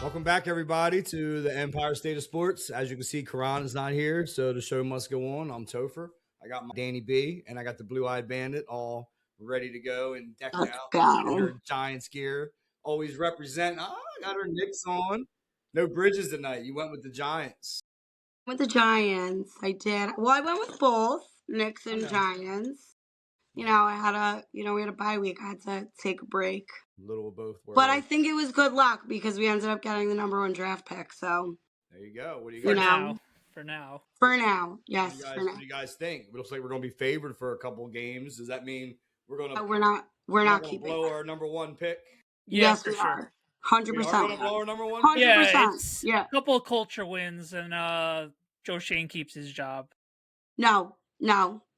Welcome back, everybody, to the Empire State of Sports. As you can see, Karan is not here, so the show must go on. I'm Topher. I got my Danny B, and I got the Blue-Eyed Bandit all ready to go and decked Let's out in go. her Giants gear. Always represent. I got her Knicks on. No bridges tonight. You went with the Giants. With the Giants, I did. Well, I went with both Knicks and Okay. Giants. I had we had a bye week. I had to take a break. A little of both worlds. But I think it was good luck because we ended up getting the number 1 draft pick. So there you go. What do you For guys? now. For now, yes. What do you guys think? It looks like we're going to be favored for a couple of games. Does that mean we're going to? We're not keeping blow our number 1 pick. Yeah, yes, for we sure. are. 100%. We are going to blow our number 1 pick. 100%. Yeah, it's Yeah. a couple of culture wins, and Joe Shane keeps his job. No.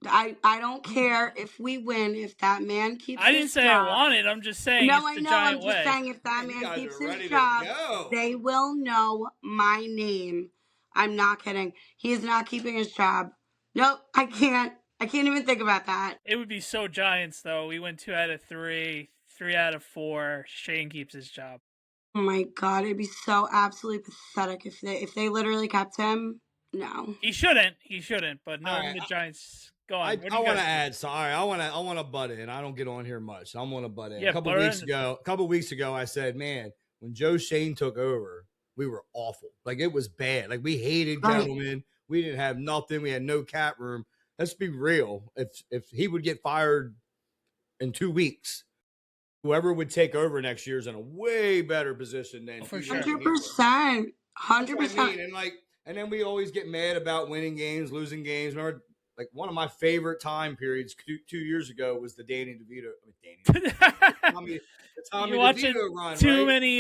I don't care if we win. If that man keeps his job. I didn't say I want it. I'm just saying No, it's I the know. Giant I'm way. just saying if that Man, man keeps ready his to job, go. they will know my name. I'm not kidding. He is not keeping his job. Nope, I can't even think about that. It would be so Giants, though. We went 2 out of 3, 3 out of 4. Shane keeps his job. Oh my God, it'd be so absolutely pathetic if they literally kept him. No, He shouldn't. But no, Right, the Giants. Go on. I What do you want to guys add. Sorry, I want to butt in. I don't get on here much. I want to butt in. Yeah, a couple weeks ago, I said, man, when Joe Shane took over, we were awful. Like it was bad. Like we hated Gettleman. We didn't have nothing. We had no cap room. Let's be real. If he would get fired in 2 weeks, whoever would take over next year is in a way better position than For sure. 100%. 100%. And then we always get mad about winning games, losing games. Remember, like one of my favorite time periods 2 years ago was the Danny DeVito. Tommy You're watching DeVito run. Too many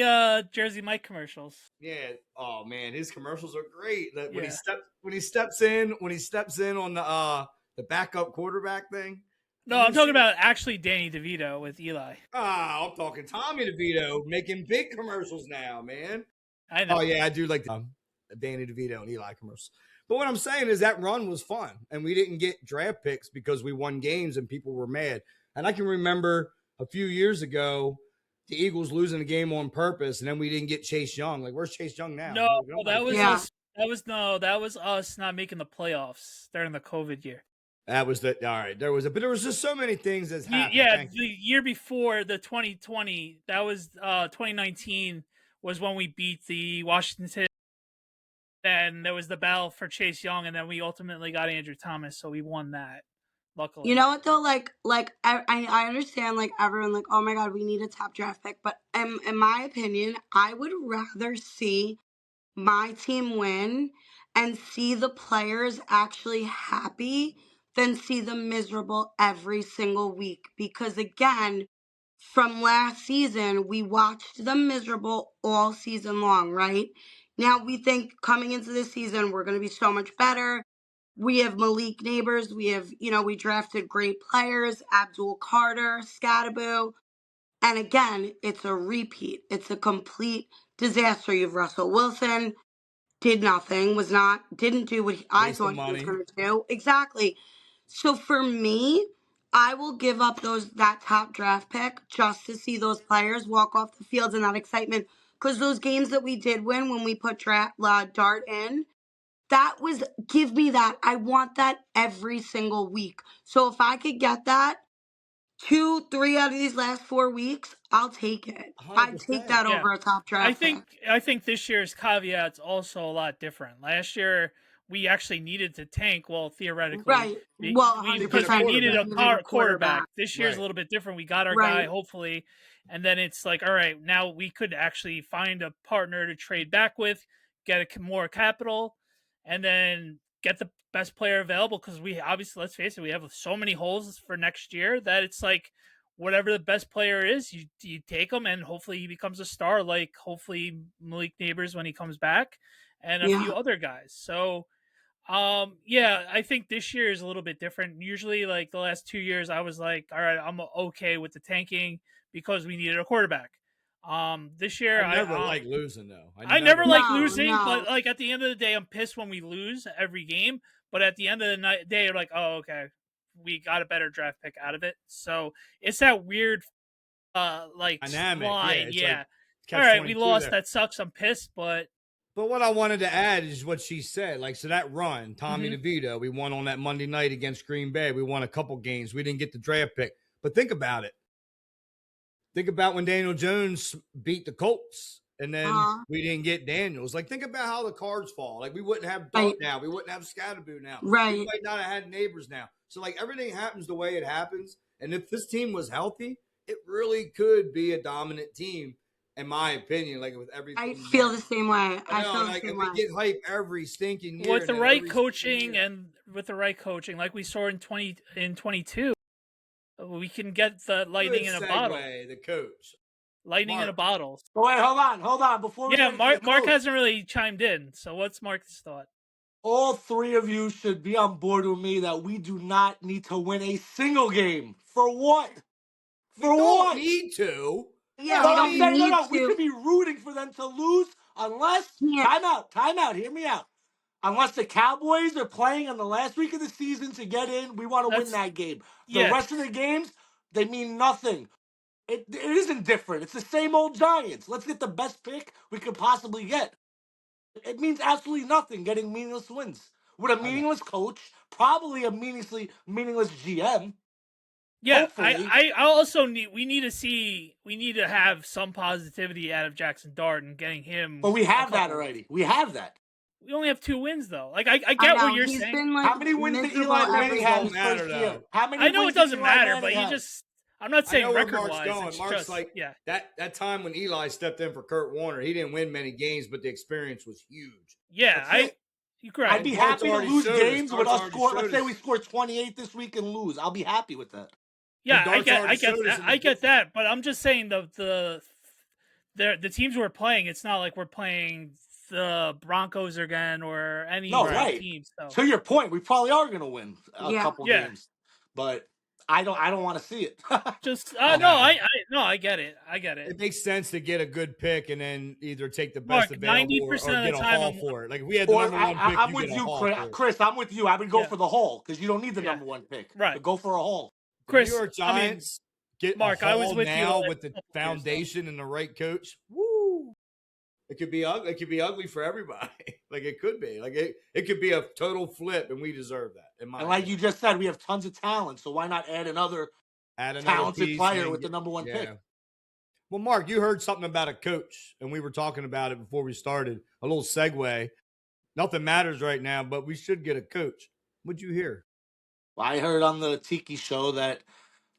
Jersey Mike commercials. Yeah. Oh man, his commercials are great. When Yeah. he steps in on the backup quarterback thing. No, I'm talking about actually Danny DeVito with Eli. I'm talking Tommy DeVito making big commercials now, man. I know. Oh yeah, I do like the Danny DeVito and Eli commercials. But what I'm saying is that run was fun, and we didn't get draft picks because we won games and people were mad. And I can remember a few years ago, the Eagles losing a game on purpose, and then we didn't get Chase Young. Like, where's Chase Young now? No, that was us. That was us not making the playoffs during the COVID year. That was all right. There was just so many things that's happened. Yeah, the year before, the 2020, that was 2019 was when we beat the Washington. And there was the battle for Chase Young, and then we ultimately got Andrew Thomas, so we won that. Luckily, you know what though? Like I understand. Like everyone, like, oh my God, we need a top draft pick. But in my opinion, I would rather see my team win and see the players actually happy than see them miserable every single week. Because again, from last season, we watched them miserable all season long, right? Now we think coming into this season, we're going to be so much better. We have Malik Neighbors. We have, we drafted great players, Abdul Carter, Scadaboo. And again, it's a repeat. It's a complete disaster. You have Russell Wilson, did nothing, didn't do what I thought he was going to do. Exactly. So for me, I will give up that top draft pick just to see those players walk off the field and that excitement. Because those games that we did win when we put Dart in, give me that. I want that every single week. So if I could get that 2-3 out of these last 4 weeks, I'll take it. 100%. I'd take that over a top draft pick. I think this year's caveat's also a lot different. Last year, we actually needed to tank, well, theoretically. Right. Because we needed a quarterback. This year's right. a little bit different. We got our guy, hopefully. And then it's like, all right, now we could actually find a partner to trade back with, get more capital, and then get the best player available, because we obviously, let's face it, we have so many holes for next year that it's like whatever the best player is, you take him, and hopefully he becomes a star, like hopefully Malik Neighbors when he comes back, and a few other guys. So I think this year is a little bit different. Usually, like the last 2 years, I was like, all right, I'm okay with the tanking because we needed a quarterback. This year I never like losing though. I never like losing, but like at the end of the day, I'm pissed when we lose every game. But at the end of the day, you're like, oh, okay, we got a better draft pick out of it. So it's that weird, like dynamic slide, All right, we lost. There. That sucks. I'm pissed, but what I wanted to add is what she said. Like, so that run, Tommy DeVito, we won on that Monday night against Green Bay. We won a couple games. We didn't get the draft pick. But think about it. Think about when Daniel Jones beat the Colts and then we didn't get Daniels. Like, think about how the cards fall. Like, we wouldn't have Dart now. We wouldn't have Scatterboo now. Right. We might not have had Neighbors now. So, like, everything happens the way it happens. And if this team was healthy, it really could be a dominant team, in my opinion. Like, with everything. I feel the same way. I feel the same way. We get hype every stinking year. With the right coaching and with the right coaching, like we saw in 2022. We can get the lightning in a bottle. The coach. Lightning in a bottle. Oh, wait, hold on. Before we Mark hasn't really chimed in. So what's Mark's thought? All three of you should be on board with me that we do not need to win a single game. For what? For what? We don't need to. Yeah, we don't need to. We should be rooting for them to lose unless time out. Hear me out. Unless the Cowboys are playing on the last week of the season to get in, we want to win that game. The rest of the games, they mean nothing. It isn't different. It's the same old Giants. Let's get the best pick we could possibly get. It means absolutely nothing getting meaningless wins. With a meaningless coach, probably a meaningless GM. Yeah, I also we need to have some positivity out of Jackson Dart and getting him. But we have that already. We have that. We only have 2 wins though. Like I get what you're saying. Been, like, how many wins did Eli Manning have his first year? How many? I know it doesn't matter, but I'm not saying record-wise. Mark's like that time when Eli stepped in for Kurt Warner, he didn't win many games, but the experience was huge. Yeah, you're correct. I'd be happy to lose games with us score. Let's say we score 28 this week and lose. I'll be happy with that. Yeah, I get that, but I'm just saying the teams we're playing. It's not like we're playing the Broncos again or any teams. So. To your point, we probably are going to win a couple games, but I don't want to see it. I get it. It makes sense to get a good pick and then either take the best available or get a haul for it. Like if we had the number one pick, I'm with you, Chris. I'm with you. I would go for the haul because you don't need the number one pick. Right. But go for a haul. Chris, New York Giants get Mark. I was with now you with the foundation and the right coach. Woo! It could be ugly. It could be ugly for everybody. Like it could be. Like it could be a total flip, and we deserve that. And like you just said, we have tons of talent. So why not add another talented player with the number one pick? Well, Mark, you heard something about a coach, and we were talking about it before we started. A little segue. Nothing matters right now, but we should get a coach. What'd you hear? Well, I heard on the Tiki show that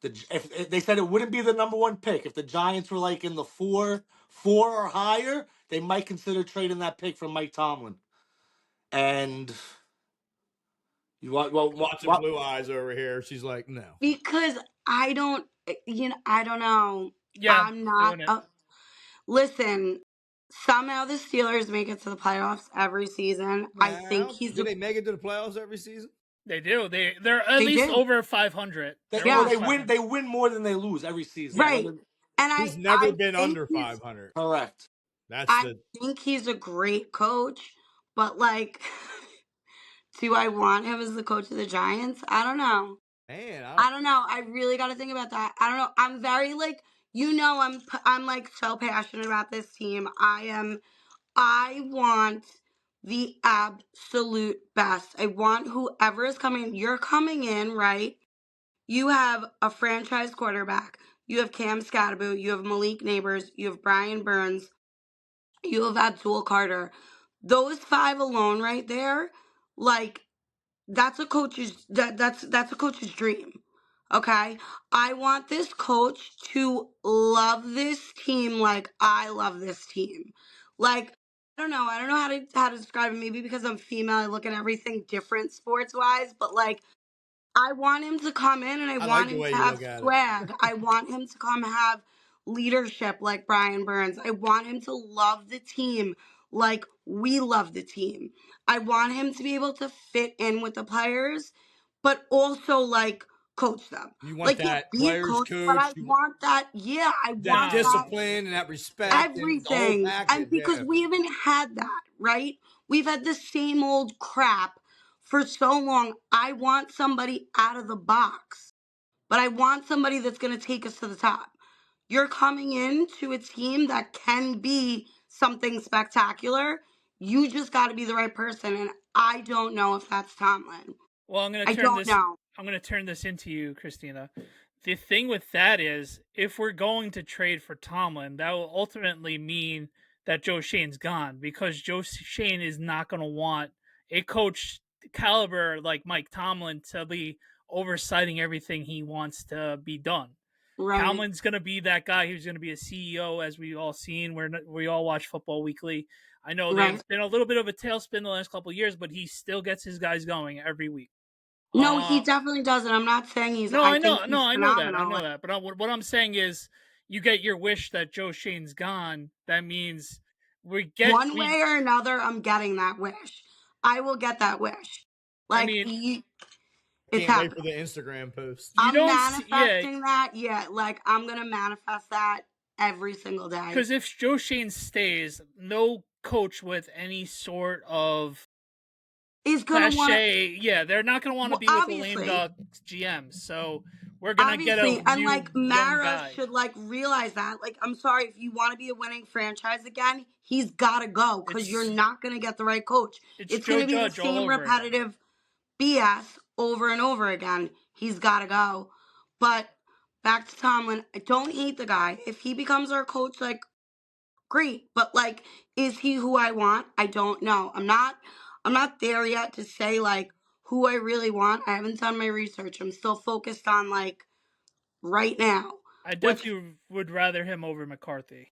if they said it wouldn't be the number one pick. If the Giants were like in the four or higher, they might consider trading that pick from Mike Tomlin. And you want watching Blue Eyes over here. She's like, no, because I don't know. Yeah, I'm not. Listen, somehow the Steelers make it to the playoffs every season. Well, I think do they make it to the playoffs every season? They do. They're at least over 500. They win more than they lose every season. Right. And he's never been under 500. Correct. I think he's a great coach, but like, do I want him as the coach of the Giants? I don't know. Man, I don't know. I really got to think about that. I don't know. I'm very like, I'm like so passionate about this team. I want the absolute best. I want whoever is coming. You're coming in, right? You have a franchise quarterback. You have Cam Scatterboo. You have Malik Neighbors. You have Brian Burns. You have Abdul Carter. Those 5 alone right there, like, that's a coach's that's a coach's dream. Okay? I want this coach to love this team like I love this team. Like, I don't know how to describe it. Maybe because I'm female, I look at everything different sports-wise, but like, I want him to come in and I want him to have swag. I want him to come have leadership like Brian Burns. I want him to love the team like we love the team. I want him to be able to fit in with the players, but also like coach them. You want like, that players coach? But I want that. Yeah, I want that discipline and that respect. Everything. And because we haven't had that, right? We've had the same old crap for so long. I want somebody out of the box, but I want somebody that's going to take us to the top. you're coming into a team that can be something spectacular. You just got to be the right person, and I don't know if that's Tomlin. Well, I'm going to turn this into you, Christina. The thing with that is, if we're going to trade for Tomlin, that will ultimately mean that Joe Schoen's gone, because Joe Schoen is not going to want a coach caliber like Mike Tomlin to be oversighting everything he wants to be done. Right. Tomlin's going to be that guy who's going to be a CEO, as we've all seen. We all watch Football Weekly. I know there's been a little bit of a tailspin the last couple of years, but he still gets his guys going every week. No, he definitely doesn't. I'm not saying he's. No, I know that. But what I'm saying is, you get your wish that Joe Schoen's gone. That means way or another. I'm getting that wish. I will get that wish. Like, I mean, can't wait for the Instagram post. I'm manifesting that. Yeah, like I'm gonna manifest that every single day. Because if Joe Schoen stays, no coach with any sort of is gonna want. Yeah, they're not gonna want to be with the lame duck GM. So we're gonna get a new and like Mara guy. should like realize that. Like, I'm sorry, if you want to be a winning franchise again, he's got to go, because you're not gonna get the right coach. It's gonna be the same repetitive BS over and over again. He's got to go. But back to Tomlin, I don't hate the guy. If he becomes our coach, like, great. But like, is he who I want? I don't know. I'm not there yet to say like who I really want. I haven't done my research. I'm still focused on like right now. I definitely would rather him over McCarthy.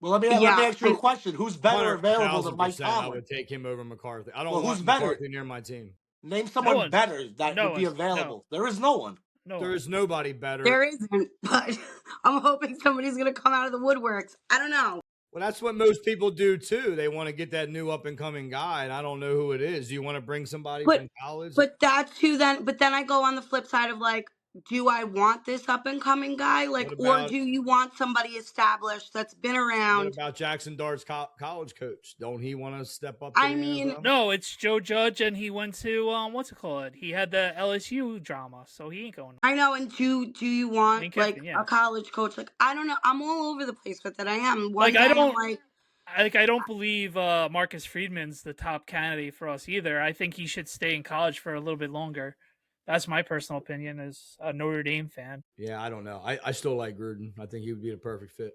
Well, let me ask you a question. Who's better available than Mike Tomlin? I would take him over McCarthy. I don't want McCarthy near my team. Name someone better that would be available. No. There is no one. There is nobody better. There isn't, but I'm hoping somebody's going to come out of the woodworks. I don't know. Well, that's what most people do, too. They want to get that new up-and-coming guy, and I don't know who it is. Do you want to bring somebody from college? But that's who then – but then I go on the flip side of, like, do I want this up-and-coming guy? Like, or do you want somebody established that's been around? What about Jackson Dart's college coach? Don't he want to step up? I mean, no, it's Joe Judge, and he went to what's it called? He had the LSU drama, so he ain't going. I know. And do you want a college coach? Like, I don't know. I'm all over the place with it. I am. I don't believe Marcus Friedman's the top candidate for us either. I think he should stay in college for a little bit longer. That's my personal opinion as a Notre Dame fan. Yeah, I don't know. I still like Gruden. I think he would be the perfect fit.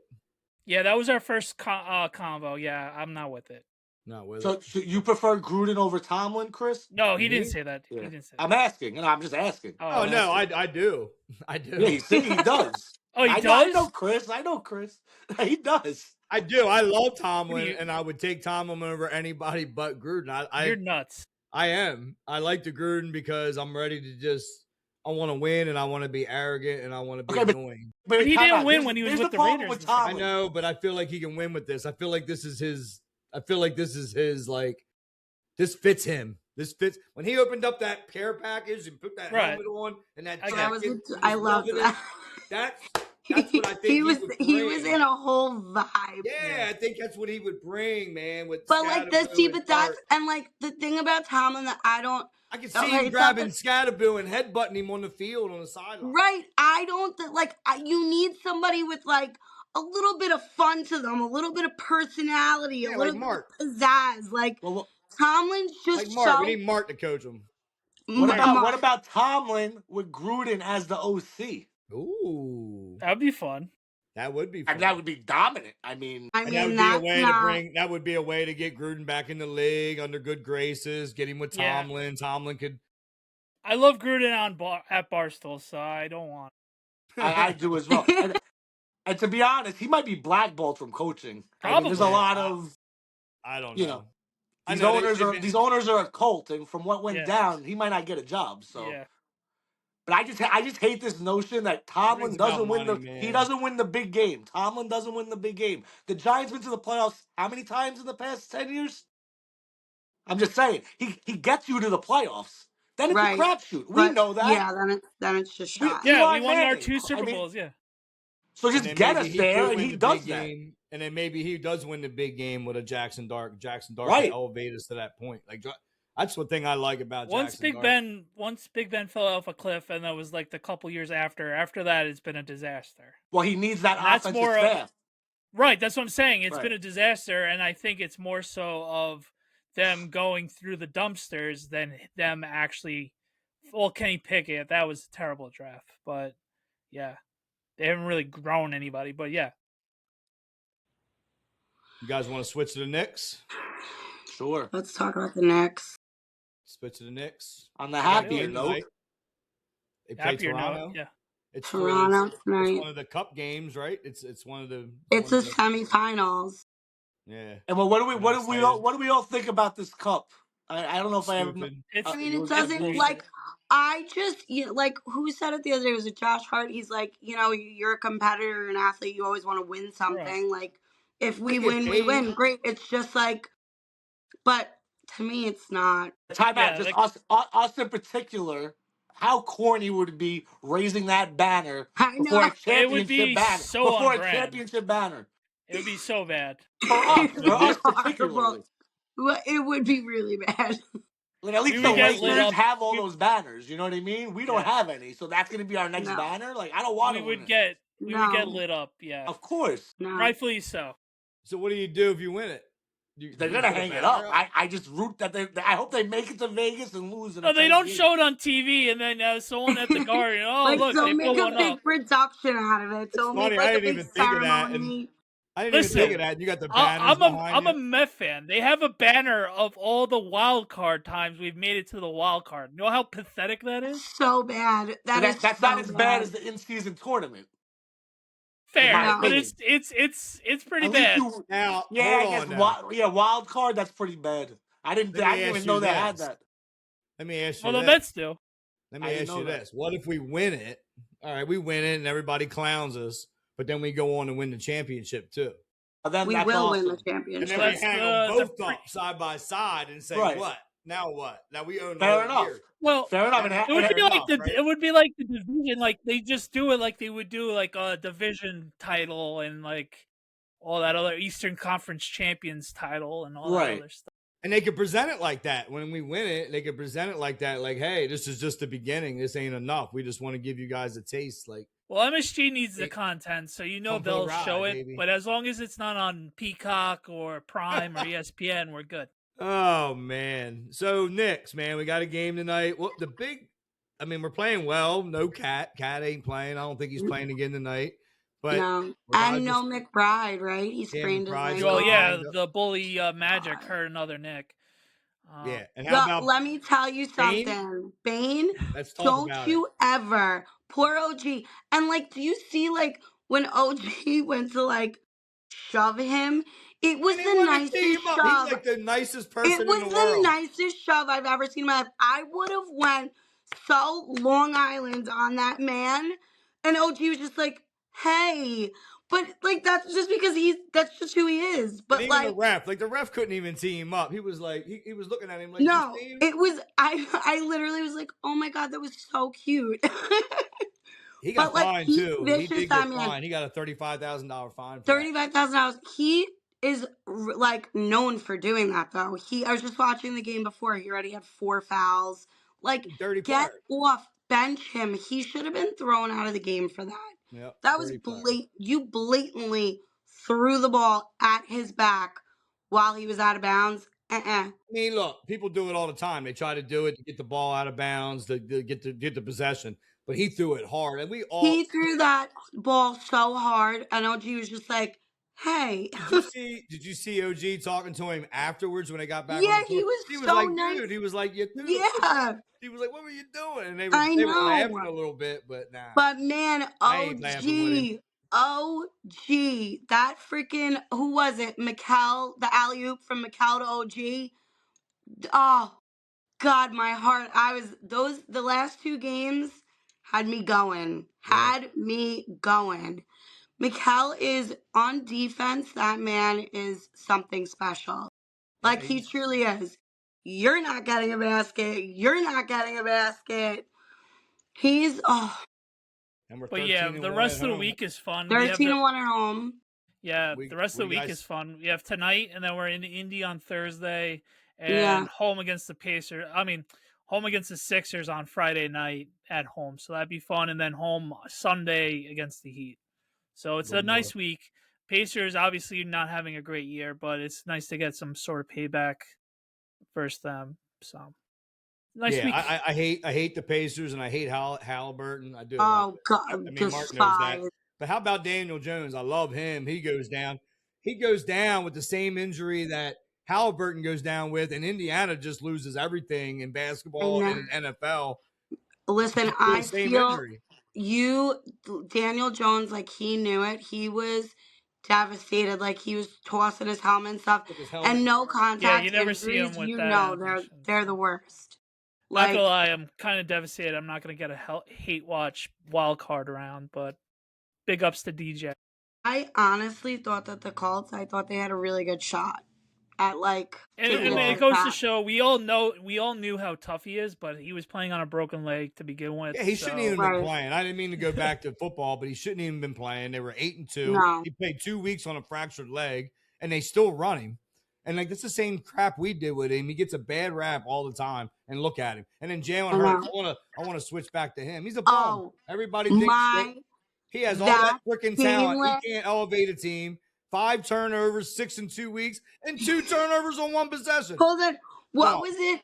Yeah, that was our first convo. Yeah, I'm not with it. Not with it. So you prefer Gruden over Tomlin, Chris? No, he didn't say that. Yeah. He didn't say that. I'm asking, and I'm just asking. Oh, no, I do. I do. Yeah, he does. Oh, he does? I know Chris. He does. I do. I love Tomlin, and I would take Tomlin over anybody but Gruden. You're nuts. I am. I like the Gruden because I'm ready to I want to win, and I want to be arrogant, and I want to be annoying. But he didn't win when he was with the Raiders. I know, but I feel like he can win with this. I feel like this is his, like, this fits him. This fits. When he opened up that care package and put that helmet on and that jacket, I love that. That's what I think he would bring. He was in a whole vibe. Yeah, I think that's what he would bring, man. But like that's and like the thing about Tomlin that I can see him grabbing Scatterboo and headbutting him on the field on the sideline. Right. You need somebody with like a little bit of fun to them, a little bit of personality, a little bit of pizzazz. Like Tomlin's just like Mark. We need Mark to coach him. What about Tomlin with Gruden as the OC? Ooh, that'd be fun. That would be fun. And that would be dominant. I mean that would be a way to get Gruden back in the league under good graces, get him with Tomlin. Yeah. Tomlin could. I love Gruden at Barstool, so I don't want. I do as well. And to be honest, he might be blackballed from coaching. Probably. I mean, there's a lot of. I don't know. These owners are a cult, and from what went down, he might not get a job. So. Yeah. But I just hate this notion that Tomlin doesn't win he doesn't win the big game. Tomlin doesn't win the big game. The Giants went to the playoffs how many times in the past 10 years? I'm just saying. He gets you to the playoffs. Then it's a crapshoot. We know that. Yeah, then it's just shot. We won our 2 Super Bowls, So just get us there, and he does that. And then maybe he does win the big game with a Jackson Dart. Jackson Dart can elevate us to that point. Like That's one thing I like about Jackson Dart. Once Big Ben fell off a cliff, and that was like the couple years after. After that, it's been a disaster. Well, he needs that That's offensive more staff. Right, that's what I'm saying. It's Right. been a disaster, and I think it's more so of them going through the dumpsters than them actually. Well, Kenny Pickett, that was a terrible draft, but yeah, they haven't really grown anybody. But yeah, You guys want to switch to the Knicks? Sure. Let's talk about the Knicks. Switch to the Knicks. On the happier note. They play Toronto. Note, yeah. It's Toronto tonight. It's one of the cup games, right? It's one of the. It's the semifinals. Yeah. And well, what do we all think about this cup? I don't know if I ever. I mean, it doesn't like. I just like who said it the other day? Was it Josh Hart? He's like, you're a competitor, an athlete. You always want to win something. Right. Like, if we win, we win. Great. It's just like, but to me, it's not. Time out. Just us in particular. How corny would it be raising that banner before a championship banner? So before a championship banner. It would be so bad. For us particularly. It would be really bad. Like at least the Lakers have all those banners. You know what I mean? We don't have any, so that's going to be our next banner. Like I don't want to. We would get lit up. Yeah, of course. No. Rightfully so. So what do you do if you win it? They're gonna hang it up. I just root that I hope they make it to Vegas and lose. No, they don't show it on TV, and then someone at the Garden. Oh, look, they'll they make put a big production out of it. So funny. I didn't even think of that. I didn't even think of that. You got the banners I'm a Met fan. They have a banner of all the wild card times we've made it to the wild card. You know how pathetic that is? So bad. That's not as bad as the in-season tournament. Fair, but it's pretty bad. Wild card. That's pretty bad. I didn't even know they had that. Let me ask you. Well, the Mets do. Let me ask you this: what if we win it? All right, we win it, and everybody clowns us, but then we go on and win the championship too. We will win the championship. And then we hang them both up side by side and say, "What? Now what? Now we own the whole year." Well, fair enough. It would be like the division, like they just do it like they would do like a division title and like all that other Eastern Conference champions title and all that other stuff. And they could present it like that. When we win it, they could present it like that. Like, hey, this is just the beginning. This ain't enough. We just want to give you guys a taste. Like, well, MSG needs the content, so they'll show it. Baby. But as long as it's not on Peacock or Prime or ESPN, we're good. Oh, man. So, Knicks, man, we got a game tonight. Well, we're playing well. No Cat. Cat ain't playing. I don't think he's playing again tonight. But no. And no McBride, right? He sprained his leg. Well, yeah, the bully Magic hurt another Nick. Yeah. And how about let me tell you something. Bane, don't you ever. Poor OG. And, like, do you see, like, when OG went to, shove him? It was the nicest shove. He's like the nicest person in the world. It was the nicest shove I've ever seen in my life. I would have went so Long Island on that man. And OG was just like, hey. But, that's just because that's just who he is. But, even the ref couldn't even tee him up. He was like, he was looking at him like, no, it was, I literally was like, oh my God, that was so cute. He got fined too. He did get fined. He got a $35,000 fine. $35,000. He is known for doing that though. I was just watching the game before. He already had 4 fouls. Get off, bench him. He should have been thrown out of the game for that. Yep, that was blatant. You blatantly threw the ball at his back while he was out of bounds. I mean, look, people do it all the time. They try to do it to get the ball out of bounds, to get the possession. But he threw it hard, and he threw that ball so hard, and OG was just like, "Hey." Did you see OG talking to him afterwards when they got back? Yeah, he was so like, nice. Dude, he was like, "You threw yeah." He was like, "What were you doing?" And they were laughing a little bit, but nah. But man, OG, that freaking who was it? Mikel, the alley-oop from Mikel to OG. Oh God, my heart. The last 2 games had me going. Mikel is on defense. That man is something special. He truly is. You're not getting a basket. He's But yeah, the rest of the week is fun. 13-1 at home. Yeah, the rest of the week is fun. We have tonight, and then we're in Indy on Thursday, and home against the Pacers. I mean, home against the Sixers on Friday night at home. So that'd be fun. And then home Sunday against the Heat. So it's a nice week. Pacers obviously not having a great year, but it's nice to get some sort of payback versus them. So nice week. I hate the Pacers and I hate Halliburton. I do. Oh God, I mean, Mark knows that. But how about Daniel Jones? I love him. He goes down. He goes down with the same injury that Halliburton goes down with, and Indiana just loses everything in basketball and in NFL. Listen, I feel Daniel Jones, like he knew it. He was devastated. Like he was tossing his helmet and stuff, and no contact you never injuries. See him with you that know, they're the worst. Not gonna lie, I'm kind of devastated. I'm not gonna get a hate watch wild card round, but big ups to DJ. I honestly thought that the Colts, I thought they had a really good shot at and it goes to show we all knew how tough he is, but he was playing on a broken leg to begin with. Yeah, he shouldn't even been playing. I didn't mean to go back to football, but he shouldn't even been playing. They were 8-2. No. He played 2 weeks on a fractured leg, and they still run him. And that's the same crap we did with him. He gets a bad rap all the time, and look at him. And then Jalen Hurts, I want to switch back to him. He's a bum. Everybody thinks that he has all that freaking talent. He can't elevate a team. 5 turnovers, 6 in 2 weeks, and 2 turnovers on 1 possession. Hold on. What was it?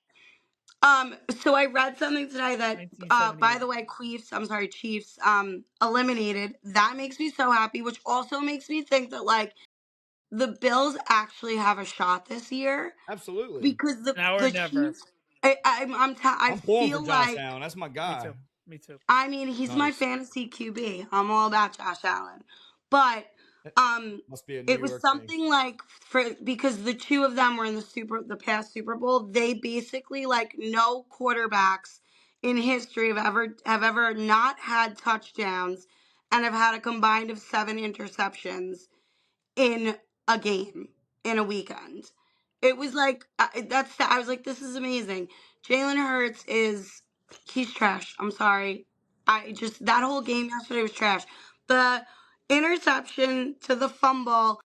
So I read something today that, by the way, Chiefs, eliminated. That makes me so happy, which also makes me think that, the Bills actually have a shot this year. Absolutely. Because the Chiefs, I'm pulling for Josh Allen. That's my guy. Me too. I mean, he's my fantasy QB. I'm all about Josh Allen. But must be it was something because the two of them were in the past Super Bowl, they basically no quarterbacks in history have ever not had touchdowns and have had a combined of 7 interceptions in a game in a weekend. It was I was like, this is amazing. Jalen Hurts he's trash. I'm sorry. That whole game yesterday was trash. The interception to the fumble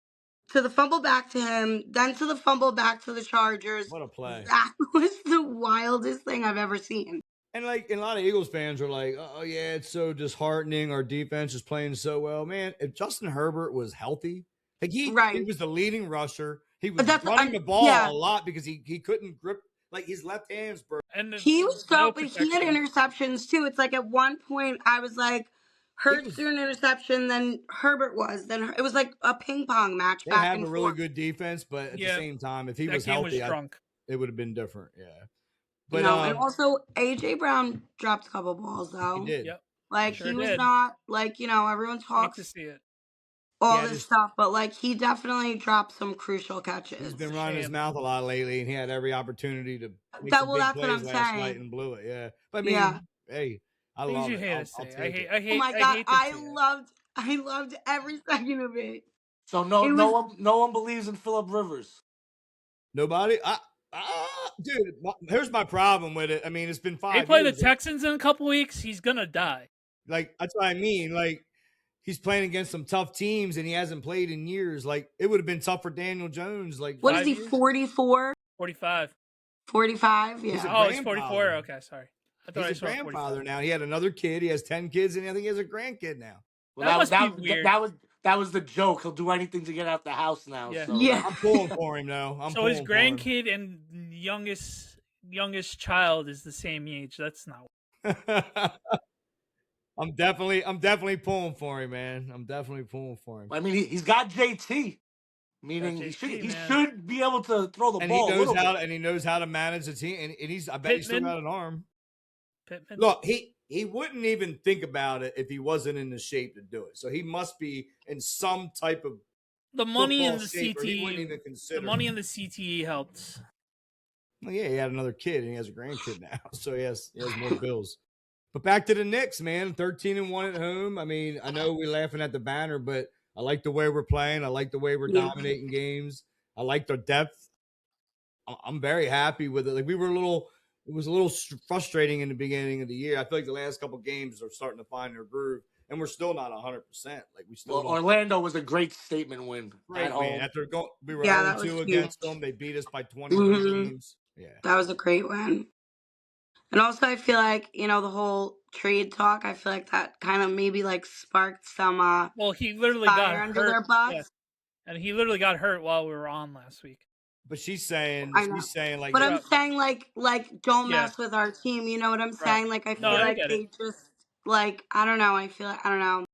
back to him, then to the fumble back to the Chargers. What a play. That was the wildest thing I've ever seen. And a lot of Eagles fans are like, oh yeah, it's so disheartening. Our defense is playing so well. Man, if Justin Herbert was healthy, he was the leading rusher. He was running the ball a lot because he couldn't grip, his left hands, bro. And he was but he had interceptions too. It's at one point I was like, Hurts threw an interception, then Herbert was. Then it was like a ping pong match. They have a really good defense, but at the same time, if he was healthy, it would have been different. Yeah. But and also AJ Brown dropped a couple balls though. He did. Yep. He was not everyone talks to see it. all this stuff, but he definitely dropped some crucial catches. He's been running his mouth a lot lately, and he had every opportunity to make some big that's plays what I'm last saying. night and blew it. Yeah, but I mean, hey, I love it. I'll take it. I hate. Oh my god, I loved every second of it. So no one believes in Phillip Rivers. Nobody. Dude, here's my problem with it. I mean, it's been 5 years. They play the Texans in a couple weeks. He's gonna die. That's what I mean. He's playing against some tough teams, and he hasn't played in years. It would have been tough for Daniel Jones. What is he? 44? 45. 45. Yeah. He's 44. Okay, sorry. I thought he's a grandfather now. He had another kid. He has 10 kids, and I think he has a grandkid now. Well, that was weird. That was the joke. He'll do anything to get out the house now. Yeah. So. I'm pulling for him now. So his grandkid and youngest child is the same age. That's not. I'm definitely pulling for him, man. I'm definitely pulling for him. I mean, he's got JT, meaning he should be able to throw the ball. He knows how to manage the team, and I bet he's still got an arm. Pittman. Look, he wouldn't even think about it if he wasn't in the shape to do it. So he must be in some type of the money in the CTE. The money in the CTE helped. Well, yeah, he had another kid, and he has a grandkid now, so he has more bills. But back to the Knicks, man. 13-1 at home. I mean, I know we're laughing at the banner, but I like the way we're playing. I like the way we're dominating games. I like the depth. I'm very happy with it. It was a little frustrating in the beginning of the year. I feel like the last couple games are starting to find their groove, and we're still not 100%. Orlando was a great statement win at home. After we were 0-2 against them, they beat us by 20 games. Yeah. That was a great win. And also, I feel like, the whole trade talk, I feel like that kind of maybe like sparked some well, he literally got fire under hurt. their butts. Yeah. And he literally got hurt while we were on last week. But she's saying, like, but I'm saying like don't mess with our team. You know what I'm saying? Right. Like I feel like they just like I don't know. I feel like I don't know.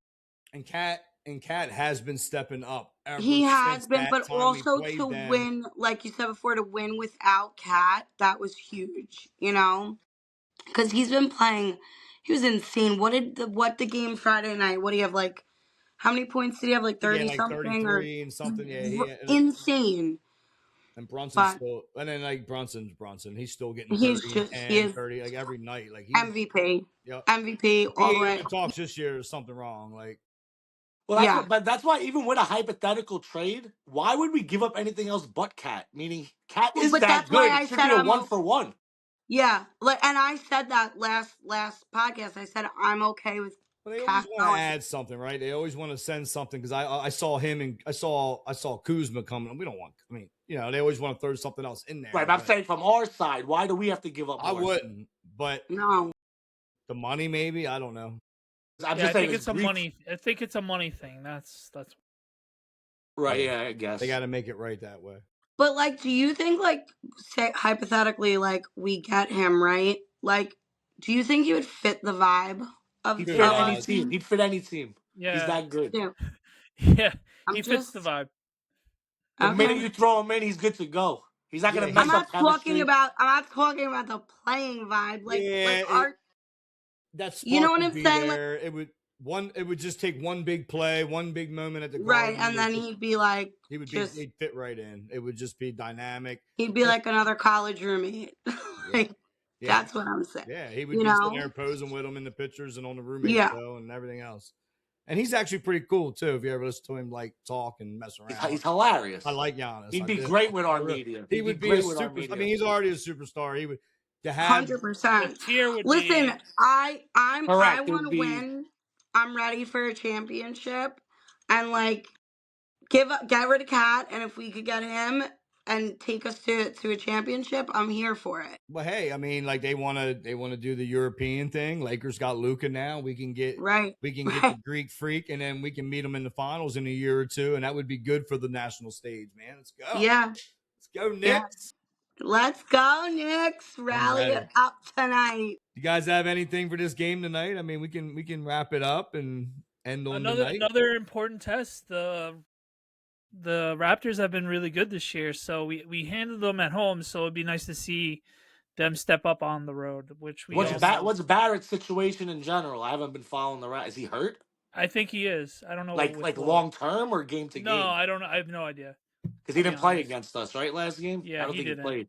And Cat has been stepping up. He has been, that but time also to win, like you said before, to win without Cat, that was huge. Because he's been playing. He was insane. What the game Friday night? What do you have like? How many points did he have? Like 30 like something 33 and something. Yeah, insane. And Brunson's still, and then like Brunson. He's still getting 30 and 30 like every night. Like he's MVP. Yep. MVP all the way. If he talks this year, there's something wrong. Like, well, that's why even with a hypothetical trade, why would we give up anything else but Cat? Meaning, Cat is that good. It should be a 1-for-1. Yeah, and I said that last podcast. I said I'm okay with. But they always want to add something, right? They always want to send something because I saw him and I saw Kuzma coming. We don't want. I mean, they always want to throw something else in there. Right, I'm saying from our side, why do we have to give up more? I wouldn't, but no, the money maybe. I don't know. I think it's a money. I think it's a money thing. That's right. Yeah, I guess they got to make it right that way. But like, do you think like, say hypothetically, like we get him right? Like, do you think he would fit the vibe of? He'd fit any team. He'd fit any team. Yeah, he's that good. Yeah, he fits the vibe. The minute you throw him in, he's good to go. He's not gonna mess up chemistry. I'm not talking about the playing vibe. Like that's you know what I'm saying? Like, it would just take one big play, one big moment at the guard. Right, and then he'd be like, he'd fit right in. It would just be dynamic. He'd be like another college roommate. That's what I'm saying. Yeah, he would be sitting there posing with him in the pictures and on the roommate show and everything else. And he's actually pretty cool too. If you ever listen to him like talk and mess around, he's hilarious. I like Giannis. He'd be great with our media. He would be a super. I mean, he's already a superstar. He would. 100%. Listen, I want to win. I'm ready for a championship, and like get rid of Cat, and if we could get him and take us to a championship, I'm here for it. But hey, I mean, like they want to do the European thing. Lakers got Luka now. We can get the Greek freak, and then we can meet them in the finals in a year or two, and that would be good for the national stage, man. Let's go. Yeah, let's go, Knicks. Let's go, Knicks. Rally it up tonight. You guys have anything for this game tonight? I mean, we can wrap it up and end on another important test. The Raptors have been really good this year, so we handled them at home. So it'd be nice to see them step up on the road. Which what's Barrett's situation in general? I haven't been following the Is he hurt? I think he is. I don't know. Like long term or game to game? No, I don't know. I have no idea. Because he didn't play against us, right? Last game? Yeah, I don't think he played.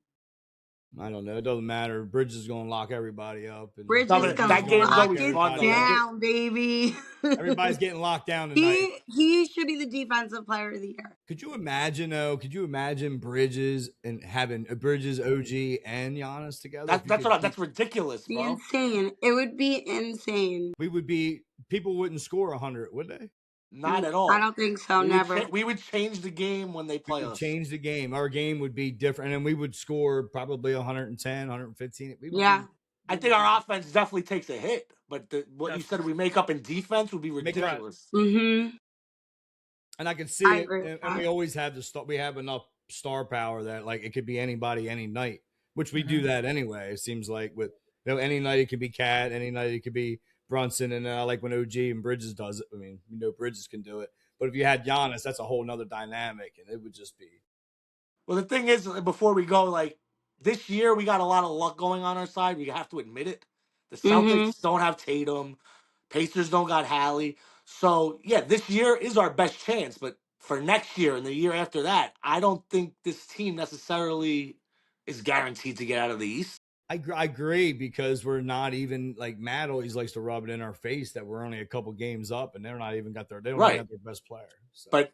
I don't know. It doesn't matter. Bridges is going to lock everybody up. And Bridges is going to lock it down, baby. Everybody's getting locked down tonight. He should be the defensive player of the year. Could you imagine, though? Could you imagine Bridges and having Bridges, OG, and Giannis together? That's ridiculous, bro. Insane. It would be insane. People wouldn't score 100, would they? Not at all. I don't think so. Never. We would change the game when they play us. Change the game. Our game would be different, and we would score probably 110, 115. I think our offense definitely takes a hit, but what you said we make up in defense would be ridiculous. Mm-hmm. And I can see it, and we always have we have enough star power that like it could be anybody any night, which we do that anyway. It seems like with any night it could be Cat, any night it could be Brunson, and I like when OG and Bridges does it. I mean, Bridges can do it. But if you had Giannis, that's a whole nother dynamic, and it would just be. Well, the thing is, before we go, like this year, we got a lot of luck going on our side. We have to admit it. The Celtics don't have Tatum. Pacers don't got Hallie. So, yeah, this year is our best chance. But for next year and the year after that, I don't think this team necessarily is guaranteed to get out of the East. I agree because we're not even like Matt always likes to rub it in our face that we're only a couple games up and they're not even got their even got their best player. So. But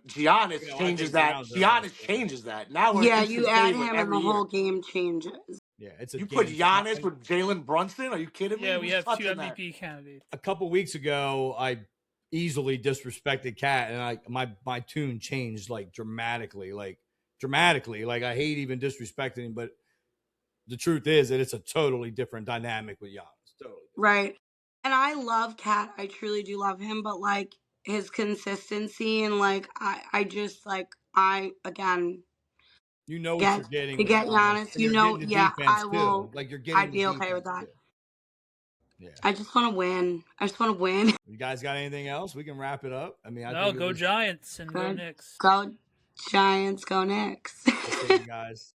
Giannis changes that. Giannis changes that. Now we're you add him and the whole game changes. Yeah, you put Giannis with Jalen Brunson? Are you kidding me? Yeah, we have 2 MVP candidates. A couple weeks ago, I easily disrespected Cat, and my tune changed like dramatically. Like I hate even disrespecting him, but the truth is that it's a totally different dynamic with Giannis. Totally different. Right. And I love Cat. I truly do love him, but like his consistency and like I just like again you know what you're getting with get Giannis. Giannis, you know, yeah, I will too. Like you're getting I'd be okay with that. Too. Yeah. I just want to win. I just want to win. You guys got anything else? We can wrap it up. I mean, I think go Giants and go Knicks. Go Giants, go Knicks. Guys.